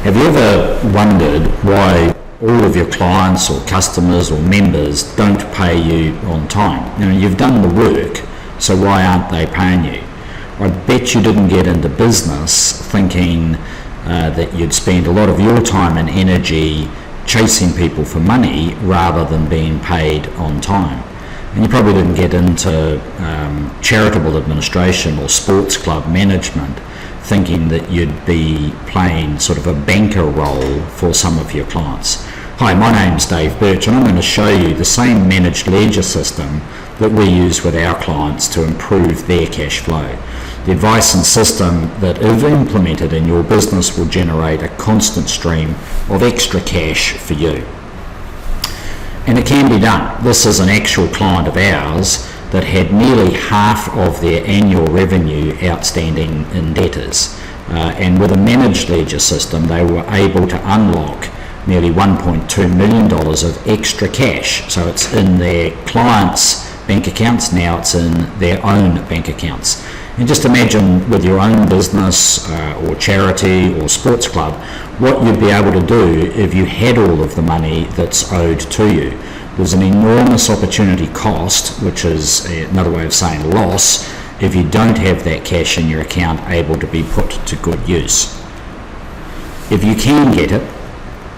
Have you ever wondered why all of your clients or customers or members don't pay you on time? You've done the work, so why aren't they paying you? I bet you didn't get into business thinking that you'd spend a lot of your time and energy chasing people for money rather than being paid on time. And you probably didn't get into charitable administration or sports club management thinking that you'd be playing sort of a banker role for some of your clients. Hi, my name's Dave Birch, and I'm going to show you the same managed ledger system that we use with our clients to improve their cash flow. The advice and system that, if implemented in your business, will generate a constant stream of extra cash for you. And it can be done. This is an actual client of ours that had nearly half of their annual revenue outstanding in debtors. And with a managed ledger system, they were able to unlock nearly $1.2 million of extra cash. So it's in their clients' bank accounts, now it's in their own bank accounts. And just imagine with your own business or charity or sports club, what you'd be able to do if you had all of the money that's owed to you. There's an enormous opportunity cost, which is another way of saying loss, if you don't have that cash in your account able to be put to good use. If you can get it,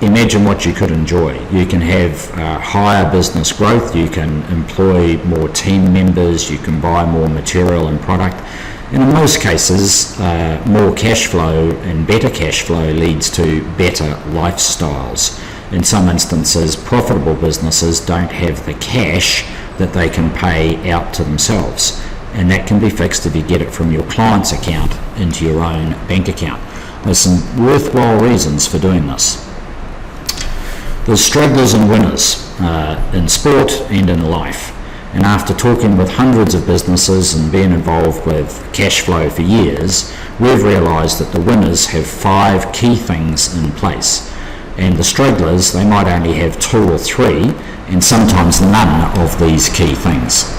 imagine what you could enjoy. You can have higher business growth, you can employ more team members, you can buy more material and product, and in most cases more cash flow and better cash flow leads to better lifestyles. In some instances, profitable businesses don't have the cash that they can pay out to themselves, and that can be fixed if you get it from your client's account into your own bank account. There's some worthwhile reasons for doing this. There's strugglers and winners in sport and in life. And after talking with hundreds of businesses and being involved with cash flow for years, we've realised that the winners have 5 key things in place. And the strugglers, they might only have 2 or 3, and sometimes none of these key things.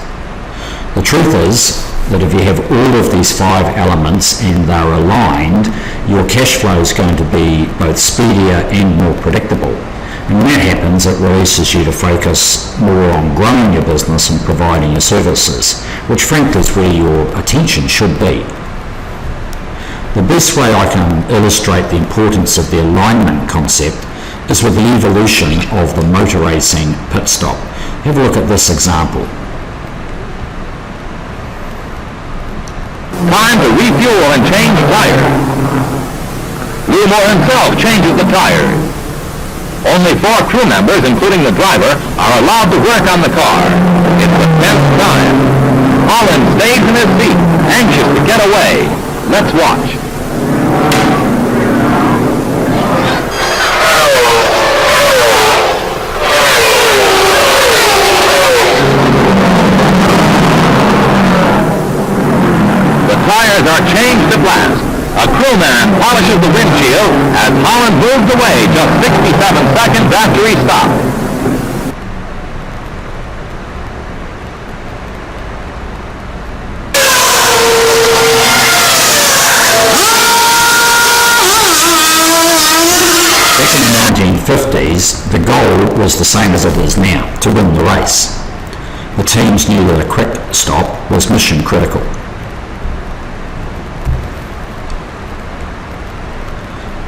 The truth is that if you have all of these 5 elements and they're aligned, your cash flow is going to be both speedier and more predictable. And when that happens, it releases you to focus more on growing your business and providing your services, which frankly is where your attention should be. The best way I can illustrate the importance of the alignment concept is with the evolution of the motor racing pit stop. Have a look at this example. Time to refuel and change tires. Wheelmore himself changes the tires. Only 4 crew members, including the driver, are allowed to work on the car. It's a tense time. Holland stays in his seat, anxious to get away. Let's watch. The tires are changed at last. A crewman polishes the windshield as Holland moves away just 67 seconds after he stopped. Back in the 1950s, the goal was the same as it is now, to win the race. The teams knew that a quick stop was mission critical.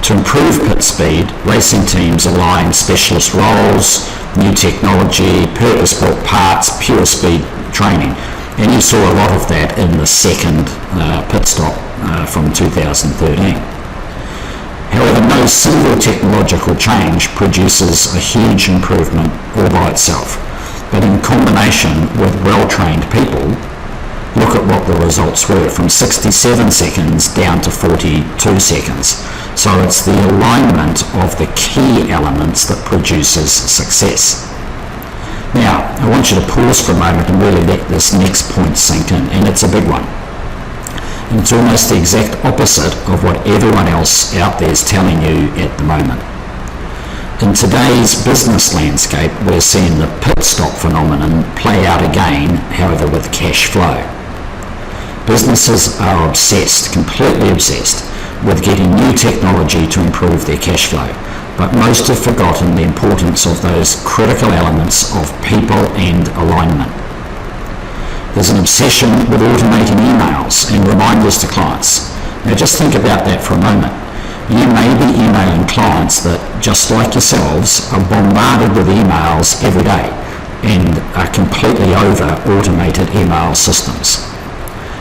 To improve pit speed, racing teams align specialist roles, new technology, purpose-built parts, pure speed training. And you saw a lot of that in the second pit stop from 2013. However, no single technological change produces a huge improvement all by itself. But in combination with well-trained people, look at what the results were, from 67 seconds down to 42 seconds. So it's the alignment of the key elements that produces success. Now, I want you to pause for a moment and really let this next point sink in, and it's a big one. And it's almost the exact opposite of what everyone else out there is telling you at the moment. In today's business landscape, we're seeing the pit stop phenomenon play out again, however with cash flow. Businesses are obsessed, completely obsessed, with getting new technology to improve their cash flow. But most have forgotten the importance of those critical elements of people and alignment. There's an obsession with automating emails and reminders to clients. Now just think about that for a moment. You may be emailing clients that, just like yourselves, are bombarded with emails every day and are completely over automated email systems.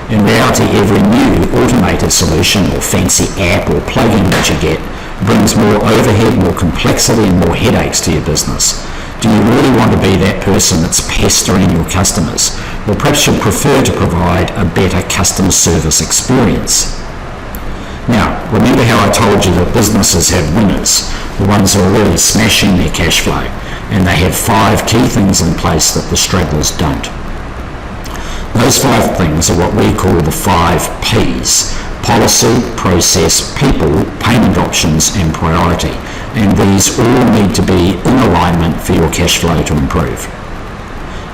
In reality, every new automated solution or fancy app or plugin that you get brings more overhead, more complexity and more headaches to your business. Do you really want to be that person that's pestering your customers? Or perhaps you'd prefer to provide a better customer service experience. Now, remember how I told you that businesses have winners, the ones who are really smashing their cash flow, and they have 5 key things in place that the stragglers don't. Those 5 things are what we call the 5 Ps: policy, process, people, payment options, and priority. And these all need to be in alignment for your cash flow to improve.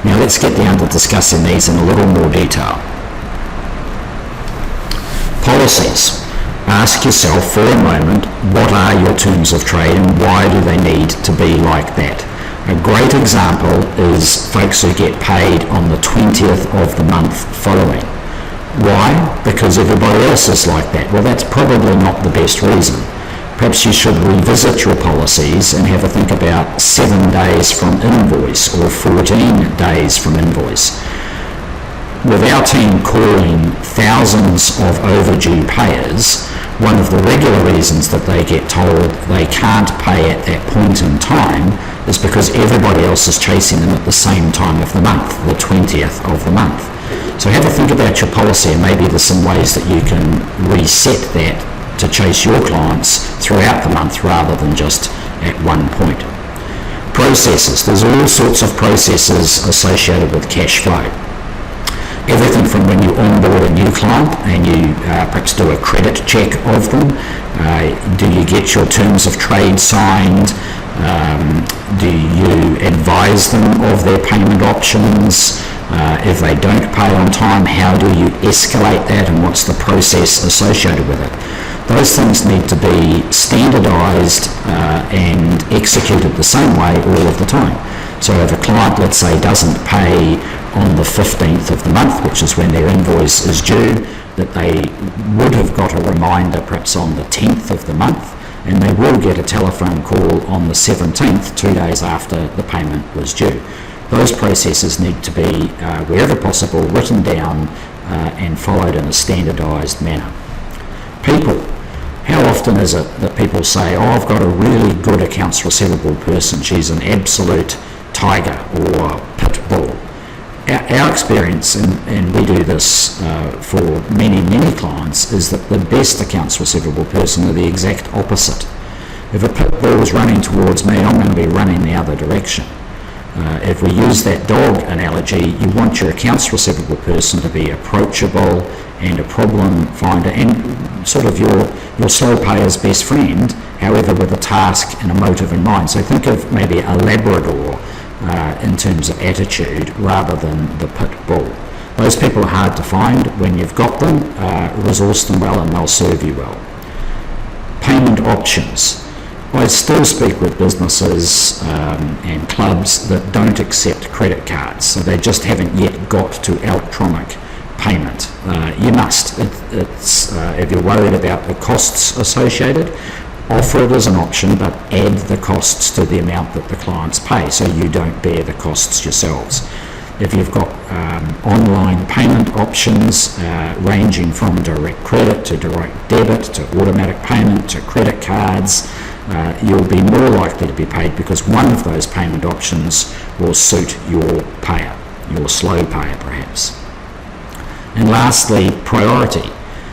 Now let's get down to discussing these in a little more detail. Policies. Ask yourself for a moment, what are your terms of trade and why do they need to be like that? A great example is folks who get paid on the 20th of the month following. Why? Because everybody else is like that. Well, that's probably not the best reason. Perhaps you should revisit your policies and have a think about 7 days from invoice or 14 days from invoice. With our team calling thousands of overdue payers, one of the regular reasons that they get told they can't pay at that point in time is because everybody else is chasing them at the same time of the month, the 20th of the month. So have a think about your policy, and maybe there's some ways that you can reset that to chase your clients throughout the month rather than just at one point. Processes. There's all sorts of processes associated with cash flow. Everything from when you onboard a new client and you perhaps do a credit check of them. Do you get your terms of trade signed? Do you advise them of their payment options? If they don't pay on time, how do you escalate that and what's the process associated with it? Those things need to be standardized and executed the same way all of the time. So if a client, let's say, doesn't pay on the 15th of the month, which is when their invoice is due, that they would have got a reminder perhaps on the 10th of the month, and they will get a telephone call on the 17th, 2 days after the payment was due. Those processes need to be, wherever possible, written down and followed in a standardised manner. People. How often is it that people say, oh, I've got a really good accounts receivable person, she's an absolute tiger or pit bull? Our experience, and we do this for many, many clients, is that the best accounts receivable person are the exact opposite. If a pit bull is running towards me, I'm going to be running the other direction. If we use that dog analogy, you want your accounts receivable person to be approachable and a problem finder and sort of your slow payer's best friend, however with a task and a motive in mind. So think of maybe a Labrador in terms of attitude rather than the pit bull. Those people are hard to find. When you've got them, resource them well and they'll serve you well. Payment options. I still speak with businesses and clubs that don't accept credit cards, so they just haven't yet got to electronic payment. You must. If you're worried about the costs associated, offer it as an option, but add the costs to the amount that the clients pay so you don't bear the costs yourselves. If you've got online payment options ranging from direct credit to direct debit to automatic payment to credit cards, you'll be more likely to be paid because one of those payment options will suit your payer, your slow payer perhaps. And lastly, priority.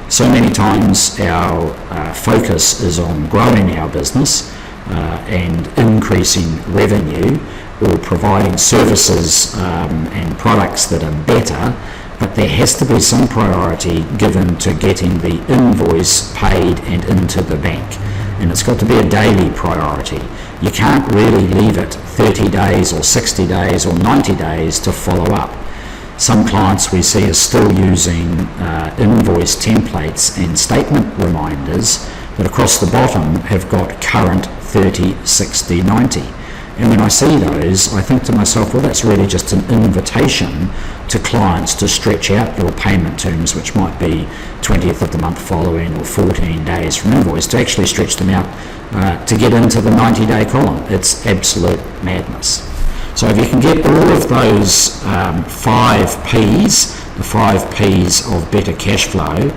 So many times our focus is on growing our business and increasing revenue or providing services and products that are better, but there has to be some priority given to getting the invoice paid and into the bank. And it's got to be a daily priority. You can't really leave it 30 days or 60 days or 90 days to follow up. Some clients we see are still using invoice templates and statement reminders that across the bottom have got current 30, 60, 90. And when I see those, I think to myself, well, that's really just an invitation to clients to stretch out your payment terms, which might be 20th of the month following or 14 days from invoice, to actually stretch them out to get into the 90-day column. It's absolute madness. So if you can get all of those 5 Ps, the 5 Ps of better cash flow,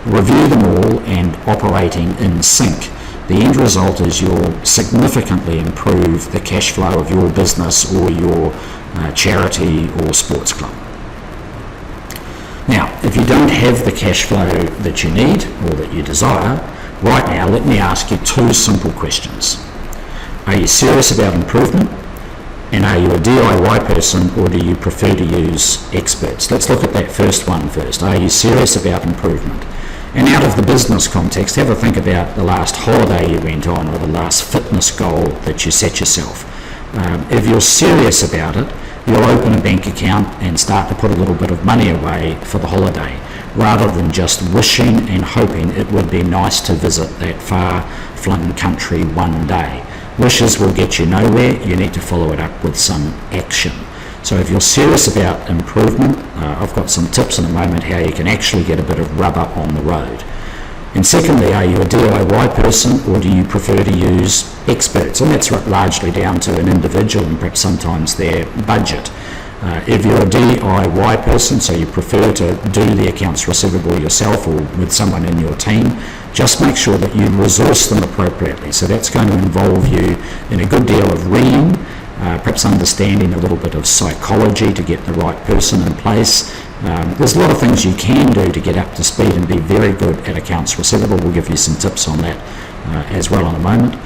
review them all and operating in sync, the end result is you'll significantly improve the cash flow of your business or your charity or sports club. Now, if you don't have the cash flow that you need or that you desire, right now let me ask you 2 simple questions. Are you serious about improvement? And are you a DIY person, or do you prefer to use experts? Let's look at that first one first. Are you serious about improvement? And out of the business context, have a think about the last holiday you went on or the last fitness goal that you set yourself. If you're serious about it, you'll open a bank account and start to put a little bit of money away for the holiday, rather than just wishing and hoping it would be nice to visit that far-flung country one day. Wishes will get you nowhere. You need to follow it up with some action. So if you're serious about improvement, I've got some tips in a moment how you can actually get a bit of rubber on the road. And secondly, are you a DIY person, or do you prefer to use experts? And that's largely down to an individual and perhaps sometimes their budget. If you're a DIY person, so you prefer to do the accounts receivable yourself or with someone in your team, just make sure that you resource them appropriately. So that's going to involve you in a good deal of reading, perhaps understanding a little bit of psychology to get the right person in place. There's a lot of things you can do to get up to speed and be very good at accounts receivable. We'll give you some tips on that as well in a moment.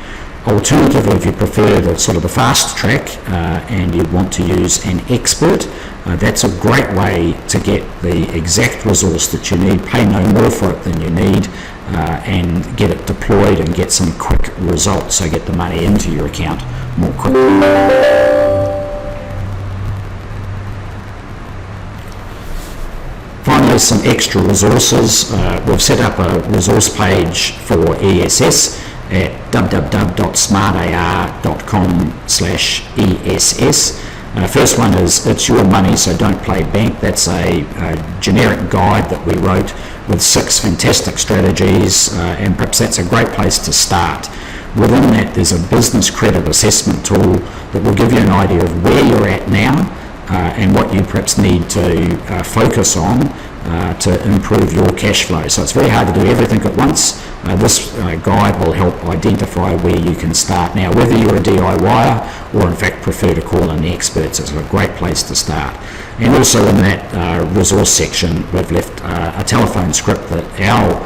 Alternatively, if you prefer the sort of the fast track and you want to use an expert, that's a great way to get the exact resource that you need, pay no more for it than you need, and get it deployed and get some quick results, so get the money into your account more quickly. Finally, some extra resources. We've set up a resource page for ESS at www.smartar.com/ESS. First one is It's Your Money, So Don't Play Bank. That's a generic guide that we wrote with 6 fantastic strategies, and perhaps that's a great place to start. Within that, there's a business credit assessment tool that will give you an idea of where you're at now and what you perhaps need to focus on to improve your cash flow. So it's very hard to do everything at once. This guide will help identify where you can start now, whether you're a DIYer or in fact prefer to call in the experts. It's a great place to start. And also in that resource section, we've left a telephone script that our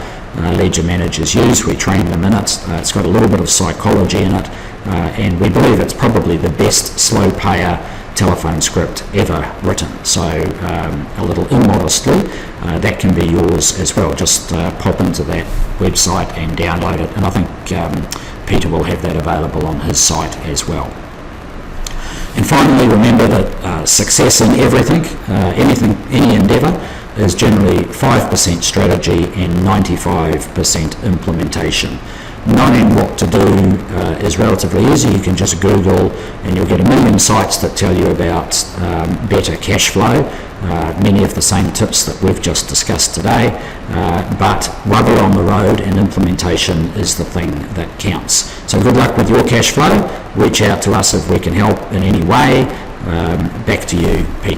ledger managers use. We train them in it. It's got a little bit of psychology in it, and we believe it's probably the best slow payer telephone script ever written. So a little immodestly, that can be yours as well. Just pop into that website and download it, and I think Peter will have that available on his site as well. And finally, remember that success in everything, any endeavour, is generally 5% strategy and 95% implementation. Knowing what to do is relatively easy. You can just Google and you'll get a million sites that tell you about better cash flow, many of the same tips that we've just discussed today, but rubber on the road and implementation is the thing that counts. So good luck with your cash flow. Reach out to us if we can help in any way. Back to you, Peter.